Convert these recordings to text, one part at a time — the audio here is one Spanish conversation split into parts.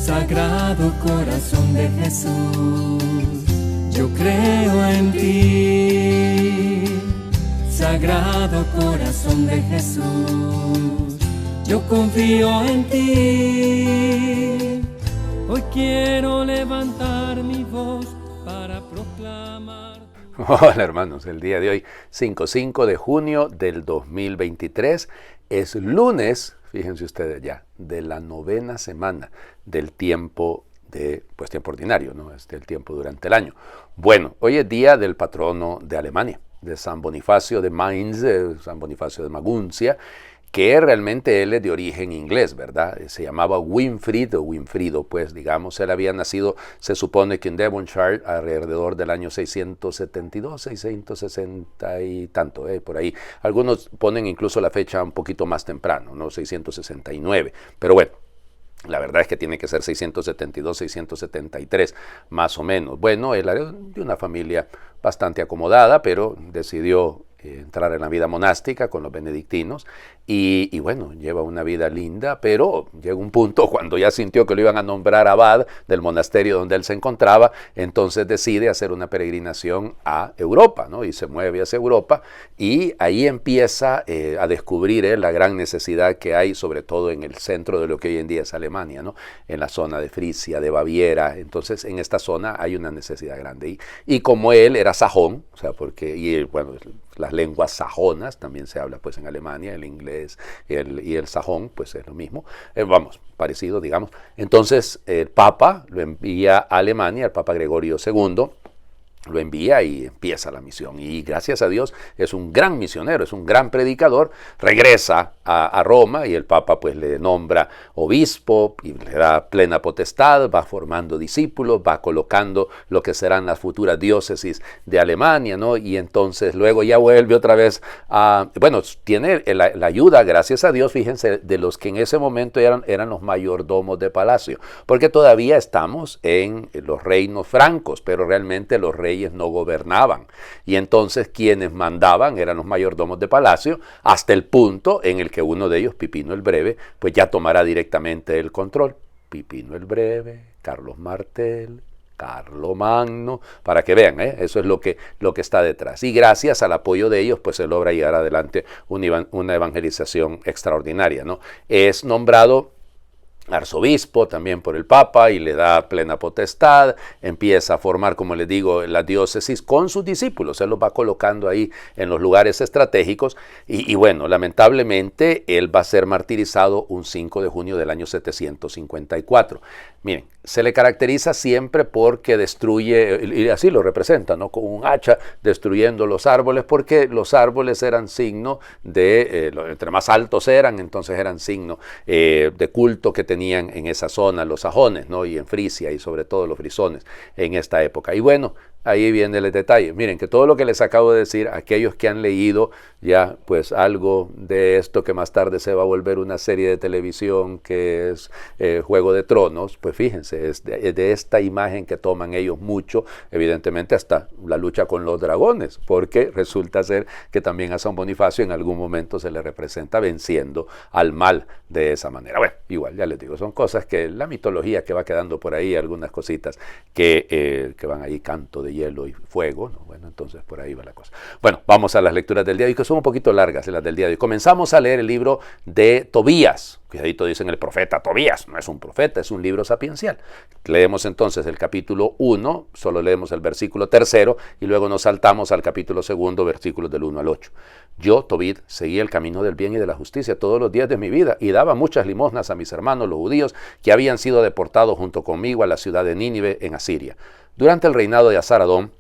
Sagrado corazón de Jesús, yo creo en ti. Sagrado corazón de Jesús, yo confío en ti. Hoy quiero levantar mi voz para proclamar. Hola hermanos, el día de hoy, 5 de junio del 2023, es lunes, fíjense ustedes ya, de la 9ª semana del tiempo tiempo ordinario, ¿no? Es del tiempo durante el año. Bueno, hoy es día del patrono de Alemania, de San Bonifacio de Mainz, San Bonifacio de Maguncia, que realmente él es de origen inglés, ¿verdad? Se llamaba Winfrid o Winfrido, pues digamos, él había nacido, se supone que en Devonshire, alrededor del año 672, 660 y tanto, por ahí. Algunos ponen incluso la fecha un poquito más temprano, ¿no? 669, pero bueno. La verdad es que tiene que ser 672, 673, más o menos. Bueno, él era de una familia bastante acomodada, pero decidió entrar en la vida monástica con los benedictinos y bueno, lleva una vida linda, pero llega un punto cuando ya sintió que lo iban a nombrar abad del monasterio donde él se encontraba, entonces decide hacer una peregrinación a Europa, ¿no? Y se mueve hacia Europa y ahí empieza a descubrir la gran necesidad que hay, sobre todo en el centro de lo que hoy en día es Alemania, ¿no? En la zona de Frisia, de Baviera, entonces en esta zona hay una necesidad grande. Y como él era sajón, o sea, las lenguas sajonas también se habla pues en Alemania, el inglés y el sajón, pues es lo mismo, parecido, digamos. Entonces el Papa lo envía a Alemania, el Papa Gregorio II, lo envía y empieza la misión. Y gracias a Dios es un gran misionero, es un gran predicador. Regresa a Roma y el Papa pues le nombra obispo y le da plena potestad, va formando discípulos, va colocando lo que serán las futuras diócesis de Alemania, ¿no? Y entonces luego ya vuelve otra vez tiene la ayuda, gracias a Dios, fíjense, de los que en ese momento eran los mayordomos de palacio, porque todavía estamos en los reinos francos, pero realmente los reyes no gobernaban, y entonces quienes mandaban eran los mayordomos de palacio, hasta el punto en el que uno de ellos, Pipino el Breve, pues ya tomará directamente el control. Pipino el Breve, Carlos Martel, Carlomagno, para que vean, eso es lo que está detrás. Y gracias al apoyo de ellos, pues se logra llevar adelante una evangelización extraordinaria, ¿no? Es nombrado arzobispo también por el Papa y le da plena potestad, empieza a formar, como les digo, la diócesis con sus discípulos, él los va colocando ahí en los lugares estratégicos y bueno, lamentablemente él va a ser martirizado un 5 de junio del año 754. Miren, se le caracteriza siempre porque destruye, y así lo representa, ¿no? Con un hacha destruyendo los árboles, porque los árboles eran signo de, entre más altos eran, entonces eran signo de culto que tenían en esa zona los sajones, ¿no? Y en Frisia y sobre todo los frisones en esta época. Y bueno, ahí viene el detalle. Miren que todo lo que les acabo de decir, aquellos que han leído ya pues algo de esto que más tarde se va a volver una serie de televisión que es Juego de Tronos, pues fíjense, es de esta imagen que toman ellos mucho, evidentemente hasta la lucha con los dragones, porque resulta ser que también a San Bonifacio en algún momento se le representa venciendo al mal de esa manera. Bueno, igual ya les digo, son cosas que la mitología que va quedando por ahí, algunas cositas que van ahí, canto de hielo y fuego, ¿no? Bueno, entonces por ahí va la cosa. Bueno, vamos a las lecturas del día de hoy, que son un poquito largas las del día de hoy. Comenzamos a leer el libro de Tobías. Cuidadito, dicen el profeta Tobías, no es un profeta, es un libro sapiencial. Leemos entonces el capítulo 1, solo leemos el versículo 3 y luego nos saltamos al capítulo 2, versículos del 1 al 8. Yo, Tobit, seguía el camino del bien y de la justicia todos los días de mi vida y daba muchas limosnas a mis hermanos los judíos que habían sido deportados junto conmigo a la ciudad de Nínive en Asiria. Durante el reinado de Asaradón,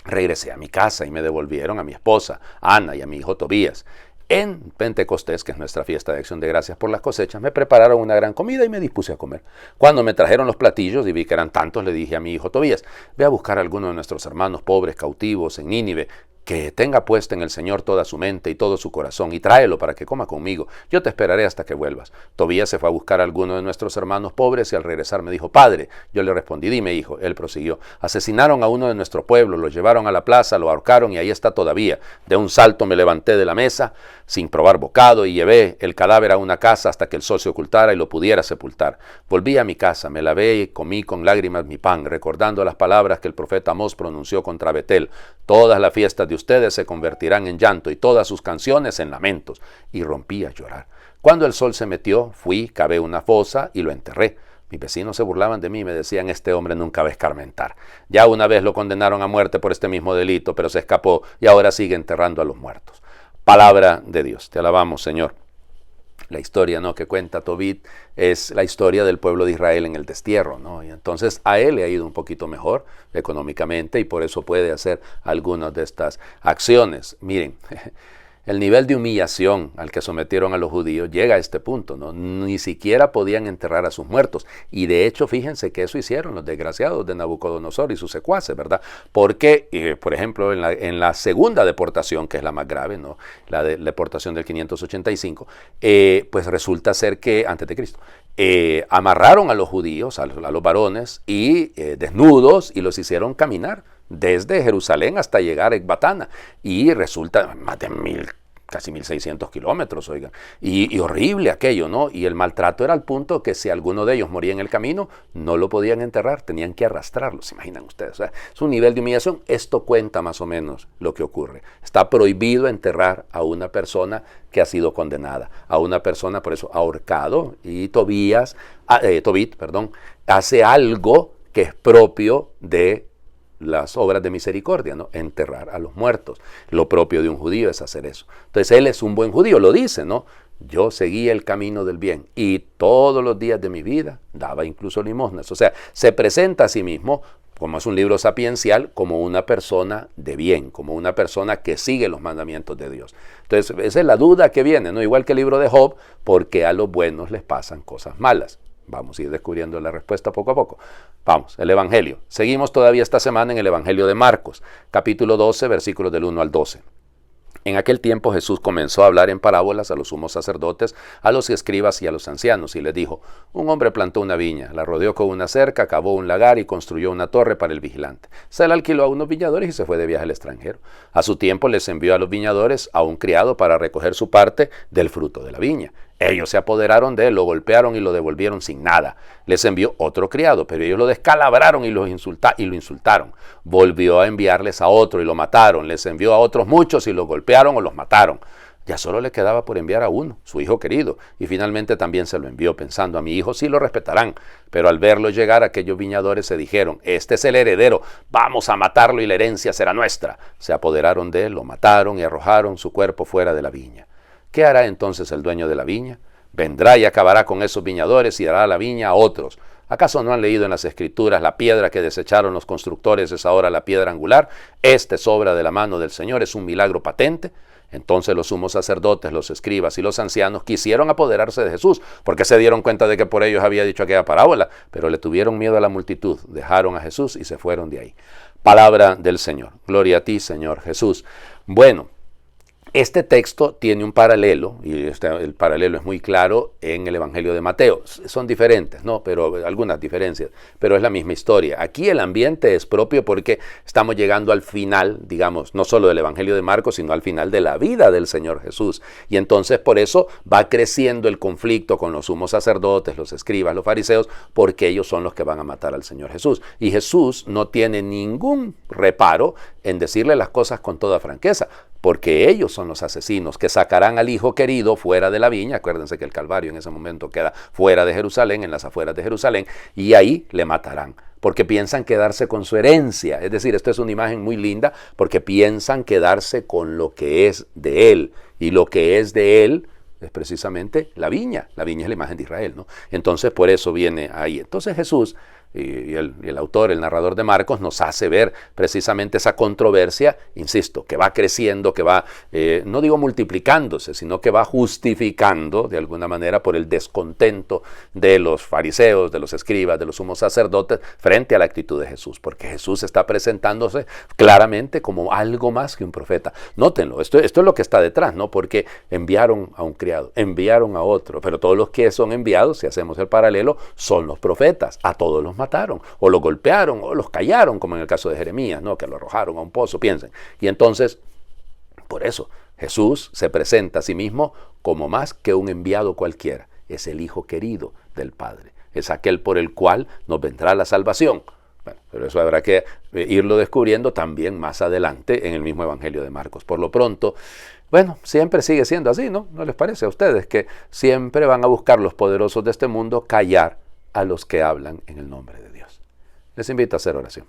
regresé a mi casa y me devolvieron a mi esposa, Ana, y a mi hijo Tobías. En Pentecostés, que es nuestra fiesta de acción de gracias por las cosechas, me prepararon una gran comida y me dispuse a comer. Cuando me trajeron los platillos y vi que eran tantos, le dije a mi hijo Tobías, ve a buscar a alguno de nuestros hermanos pobres cautivos en Nínive que tenga puesta en el Señor toda su mente y todo su corazón, y tráelo para que coma conmigo. Yo te esperaré hasta que vuelvas. Tobías se fue a buscar a alguno de nuestros hermanos pobres y al regresar me dijo, Padre. Yo le respondí, dime, hijo. Él prosiguió, asesinaron a uno de nuestro pueblo, lo llevaron a la plaza, lo ahorcaron y ahí está todavía. De un salto me levanté de la mesa sin probar bocado y llevé el cadáver a una casa hasta que el sol se ocultara y lo pudiera sepultar. Volví a mi casa, me lavé y comí con lágrimas mi pan, recordando las palabras que el profeta Amós pronunció contra Betel. Todas las fiestas de ustedes se convertirán en llanto y todas sus canciones en lamentos. Y rompí a llorar. Cuando el sol se metió, fui, cavé una fosa y lo enterré. Mis vecinos se burlaban de mí y me decían, este hombre nunca va a escarmentar. Ya una vez lo condenaron a muerte por este mismo delito, pero se escapó y ahora sigue enterrando a los muertos. Palabra de Dios. Te alabamos, Señor. La historia, ¿no?, que cuenta Tobit es la historia del pueblo de Israel en el destierro, ¿no? Y entonces a él le ha ido un poquito mejor económicamente y por eso puede hacer algunas de estas acciones. Miren, el nivel de humillación al que sometieron a los judíos llega a este punto, ¿no? Ni siquiera podían enterrar a sus muertos. Y de hecho, fíjense que eso hicieron los desgraciados de Nabucodonosor y sus secuaces, ¿verdad? Porque, por ejemplo, en la segunda deportación, que es la más grave, ¿no?, la deportación del 585, pues resulta ser que, antes de Cristo, amarraron a los judíos, a los varones, y desnudos, y los hicieron caminar desde Jerusalén hasta llegar a Ecbatana, y resulta más de casi 1.600 kilómetros, oigan, y horrible aquello, ¿no? Y el maltrato era al punto que si alguno de ellos moría en el camino, no lo podían enterrar, tenían que arrastrarlo, ¿se imaginan ustedes? O sea, es un nivel de humillación. Esto cuenta más o menos lo que ocurre. Está prohibido enterrar a una persona que ha sido condenada, a una persona, por eso, ahorcado, y Tobit, hace algo que es propio de las obras de misericordia, ¿no? Enterrar a los muertos. Lo propio de un judío es hacer eso. Entonces él es un buen judío, lo dice, ¿no? Yo seguía el camino del bien y todos los días de mi vida daba incluso limosnas. O sea, se presenta a sí mismo, como es un libro sapiencial, como una persona de bien, como una persona que sigue los mandamientos de Dios. Entonces esa es la duda que viene, ¿no? Igual que el libro de Job, porque a los buenos les pasan cosas malas. Vamos a ir descubriendo la respuesta poco a poco. Vamos, el Evangelio. Seguimos todavía esta semana en el Evangelio de Marcos, capítulo 12, versículos del 1 al 12. En aquel tiempo Jesús comenzó a hablar en parábolas a los sumos sacerdotes, a los escribas y a los ancianos, y les dijo, un hombre plantó una viña, la rodeó con una cerca, cavó un lagar y construyó una torre para el vigilante. Se la alquiló a unos viñadores y se fue de viaje al extranjero. A su tiempo les envió a los viñadores a un criado para recoger su parte del fruto de la viña. Ellos se apoderaron de él, lo golpearon y lo devolvieron sin nada. Les envió otro criado, pero ellos lo descalabraron y lo insultaron. Volvió a enviarles a otro y lo mataron. Les envió a otros muchos y los golpearon o los mataron. Ya solo le quedaba por enviar a uno, su hijo querido, y finalmente también se lo envió pensando, a mi hijo sí lo respetarán. Pero al verlo llegar, aquellos viñadores se dijeron, este es el heredero, vamos a matarlo y la herencia será nuestra. Se apoderaron de él, lo mataron y arrojaron su cuerpo fuera de la viña. ¿Qué hará entonces el dueño de la viña? Vendrá y acabará con esos viñadores y dará la viña a otros. ¿Acaso no han leído en las Escrituras, la piedra que desecharon los constructores es ahora la piedra angular? Esta es obra de la mano del Señor, es un milagro patente. Entonces los sumos sacerdotes, los escribas y los ancianos quisieron apoderarse de Jesús, porque se dieron cuenta de que por ellos había dicho aquella parábola, pero le tuvieron miedo a la multitud, dejaron a Jesús y se fueron de ahí. Palabra del Señor. Gloria a ti, Señor Jesús. Bueno, este texto tiene un paralelo, y el paralelo es muy claro en el Evangelio de Mateo. Son diferentes, ¿no? Pero algunas diferencias, pero es la misma historia. Aquí el ambiente es propio porque estamos llegando al final, digamos, no solo del Evangelio de Marcos, sino al final de la vida del Señor Jesús. Y entonces por eso va creciendo el conflicto con los sumos sacerdotes, los escribas, los fariseos, porque ellos son los que van a matar al Señor Jesús. Y Jesús no tiene ningún reparo en decirle las cosas con toda franqueza, porque ellos son los asesinos que sacarán al hijo querido fuera de la viña. Acuérdense que el Calvario en ese momento queda fuera de Jerusalén, en las afueras de Jerusalén, y ahí le matarán, porque piensan quedarse con su herencia. Es decir, esto es una imagen muy linda, porque piensan quedarse con lo que es de él, y lo que es de él es precisamente la viña. La viña es la imagen de Israel, ¿no? Entonces por eso viene ahí. Entonces Jesús y el autor, el narrador de Marcos, nos hace ver precisamente esa controversia, insisto, que va creciendo, que va, no digo multiplicándose, sino que va justificando de alguna manera por el descontento de los fariseos, de los escribas, de los sumos sacerdotes frente a la actitud de Jesús, porque Jesús está presentándose claramente como algo más que un profeta. Nótenlo, esto es lo que está detrás, ¿no? Porque enviaron a un criado, enviaron a otro, pero todos los que son enviados, si hacemos el paralelo, son los profetas. A todos los mataron, o los golpearon, o los callaron, como en el caso de Jeremías, ¿no? Que lo arrojaron a un pozo, piensen. Y entonces, por eso, Jesús se presenta a sí mismo como más que un enviado cualquiera. Es el Hijo querido del Padre. Es aquel por el cual nos vendrá la salvación. Bueno, pero eso habrá que irlo descubriendo también más adelante en el mismo Evangelio de Marcos. Por lo pronto, bueno, siempre sigue siendo así, ¿no? ¿No les parece a ustedes que siempre van a buscar los poderosos de este mundo callar a los que hablan en el nombre de Dios? Les invito a hacer oración.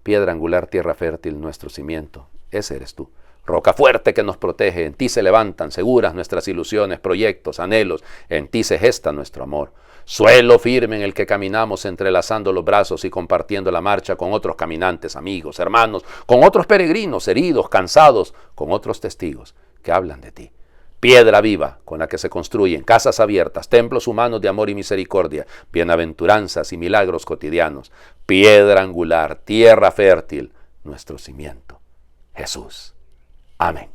Piedra angular, tierra fértil, nuestro cimiento, ese eres tú. Roca fuerte que nos protege, en ti se levantan seguras nuestras ilusiones, proyectos, anhelos, en ti se gesta nuestro amor. Suelo firme en el que caminamos entrelazando los brazos y compartiendo la marcha con otros caminantes, amigos, hermanos, con otros peregrinos, heridos, cansados, con otros testigos que hablan de ti. Piedra viva con la que se construyen casas abiertas, templos humanos de amor y misericordia, bienaventuranzas y milagros cotidianos. Piedra angular, tierra fértil, nuestro cimiento. Jesús. Amén.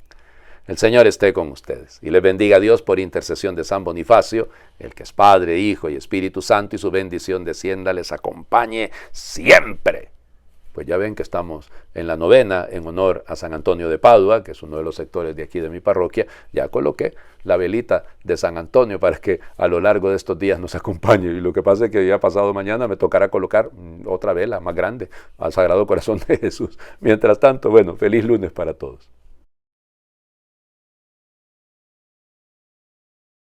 El Señor esté con ustedes y les bendiga a Dios por intercesión de San Bonifacio, el que es Padre, Hijo y Espíritu Santo, y su bendición descienda, les acompañe siempre. Pues ya ven que estamos en la novena en honor a San Antonio de Padua, que es uno de los sectores de aquí de mi parroquia. Ya coloqué la velita de San Antonio para que a lo largo de estos días nos acompañe. Y lo que pasa es que ya pasado mañana me tocará colocar otra vela más grande al Sagrado Corazón de Jesús. Mientras tanto, bueno, feliz lunes para todos.